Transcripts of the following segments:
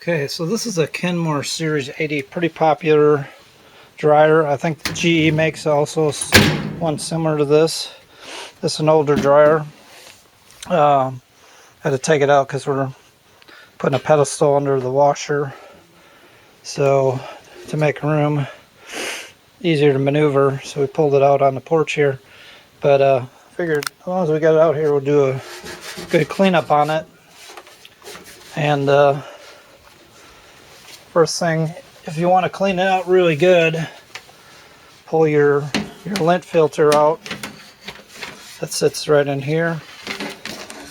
Okay, so this is a Kenmore Series 80, pretty popular dryer. I think the GE makes also one similar to this. This is an older dryer. Had to take it out because we're putting a pedestal under the washer. So to make room, easier to maneuver, so we pulled it out on the porch here. But figured as long as we got it out here, we'll do a good cleanup on it. And first thing, if you want to clean it out really good, pull your lint filter out. That sits right in here.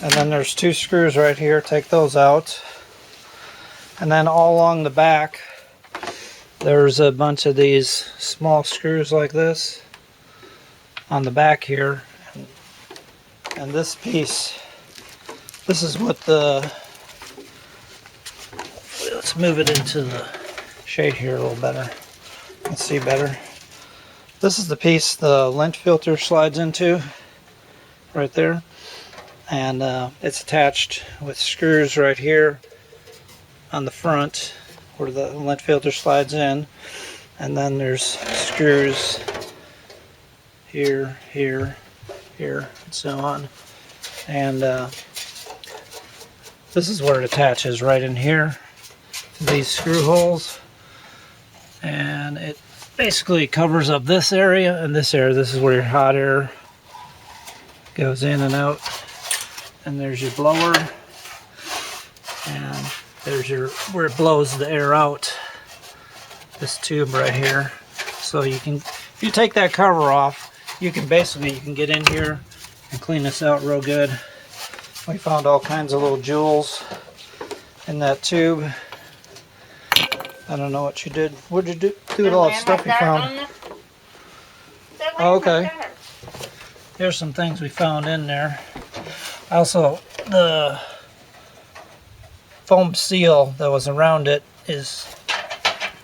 And then there's two screws right here. Take those out. And then all along the back, there's a bunch of these small screws like this on the back here. And this piece, this is what the, let's move it into the shade here a little better. You can see better. This is the piece the lint filter slides into, right there. And it's attached with screws right here on the front where the lint filter slides in. And then there's screws here, here, here, and so on. And this is where it attaches, right in here to these screw holes. And it basically covers up this area and this area. This is where your hot air goes in and out. And there's your blower. And there's your where it blows the air out. This tube right here. So you can, if you take that cover off, you can get in here and clean this out real good. We found all kinds of little jewels in that tube. I don't know what you did. What did you do with all that stuff you found? Oh, okay. Here's some things we found in there. Also, the foam seal that was around it is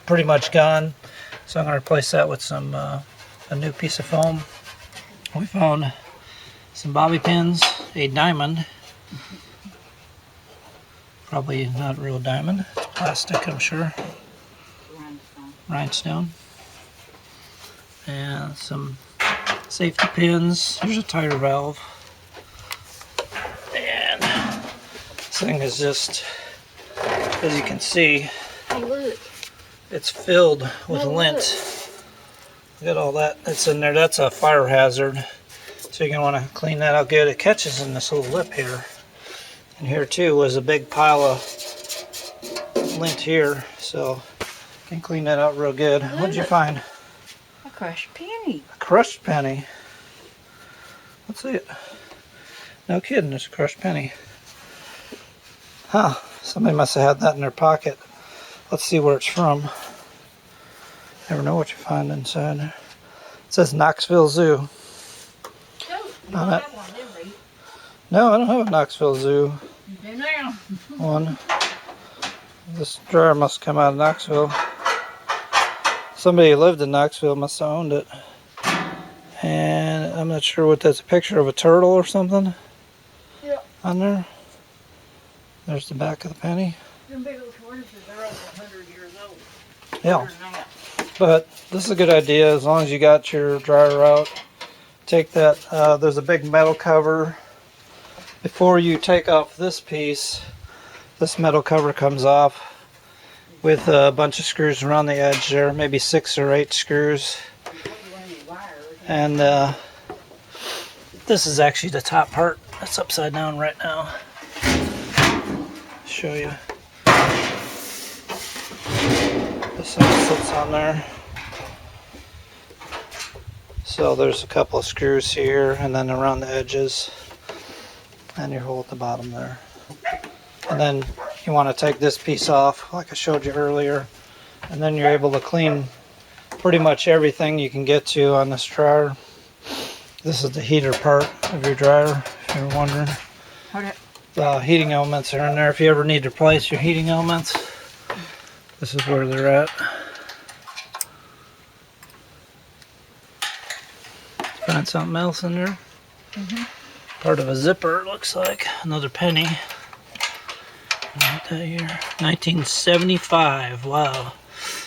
pretty much gone. So I'm going to replace that with some a new piece of foam. We found some bobby pins, a diamond. Probably not real diamond. It's plastic, I'm sure. Rhinestone. And some safety pins. Here's a tire valve. And this thing is just, as you can see, it's filled with lint. Look at all that that's in there. That's a fire hazard. So you're going to want to clean that out good. It catches in this little lip here. And here too was a big pile of lint here. So you can clean that out real good. What did you find? A crushed penny. A crushed penny. Let's see it. No kidding, it's a crushed penny. Huh, somebody must have had that in their pocket. Let's see where it's from. Never know what you find inside. It says Knoxville Zoo. On it. No, I don't have a Knoxville Zoo one. This dryer must come out of Knoxville. Somebody who lived in Knoxville must have owned it. And I'm not sure what that's, a picture of a turtle or something on there. There's the back of the penny. Them big old tortoises are over 100 years old. Yeah. But this is a good idea as long as you got your dryer out. Take that, there's a big metal cover. Before you take off this piece, this metal cover comes off with a bunch of screws around the edge there, maybe 6 or 8 screws. And this is actually the top part. That's upside down right now. Show you. This thing sits on there. So there's a couple of screws here and then around the edges and your hole at the bottom there. And then you want to take this piece off like I showed you earlier, and then you're able to clean pretty much everything you can get to on this dryer. This is the heater part of your dryer, if you're wondering. The heating elements are in there. If you ever need to replace your heating elements, this is where they're at. Find something else in there. Part of a zipper, it looks like. Another penny. that year? 1975. Wow.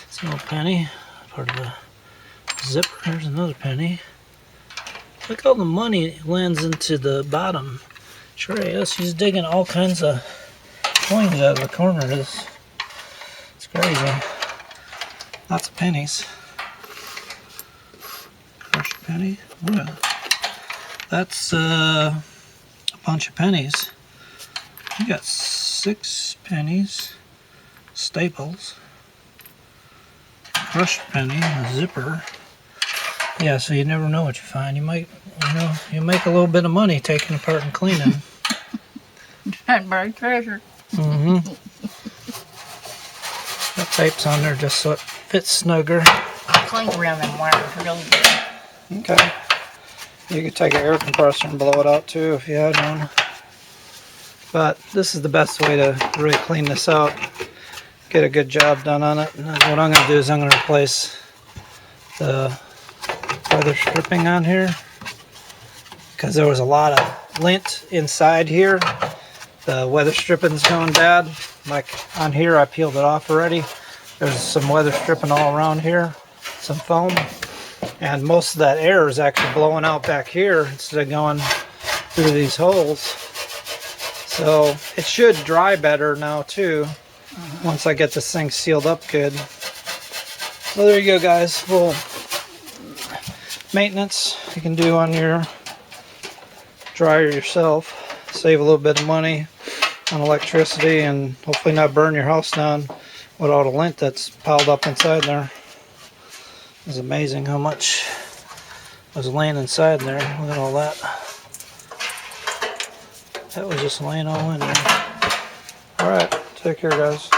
It's an old penny. Part of a zipper. There's another penny. Look how the money lands into the bottom tray. Yes, he's digging all kinds of coins out of the corner of this. It's crazy. Lots of pennies. Crushed penny. What? That's a bunch of pennies. You got 6 pennies, staples, crushed penny, a zipper. Yeah, so you never know what you find. You might, you make a little bit of money taking apart and cleaning. Giant buried treasure. Mm-hmm. That tape's on there just so it fits snugger. Clink around them wires really good. Okay. You could take an air compressor and blow it out too if you had one. But this is the best way to really clean this out. Get a good job done on it. And what I'm going to do is I'm going to replace the weather stripping on here. Because there was a lot of lint inside here. The weather stripping's going bad. Like on here, I peeled it off already. There's some weather stripping all around here. Some foam. And most of that air is actually blowing out back here instead of going through these holes. So it should dry better now too, once I get this thing sealed up good. So there you go, guys. Little maintenance you can do on your dryer yourself. Save a little bit of money on electricity and hopefully not burn your house down with all the lint that's piled up inside there. It's amazing how much was laying inside there. Look at all that. That was just laying all in there. Alright, take care, guys.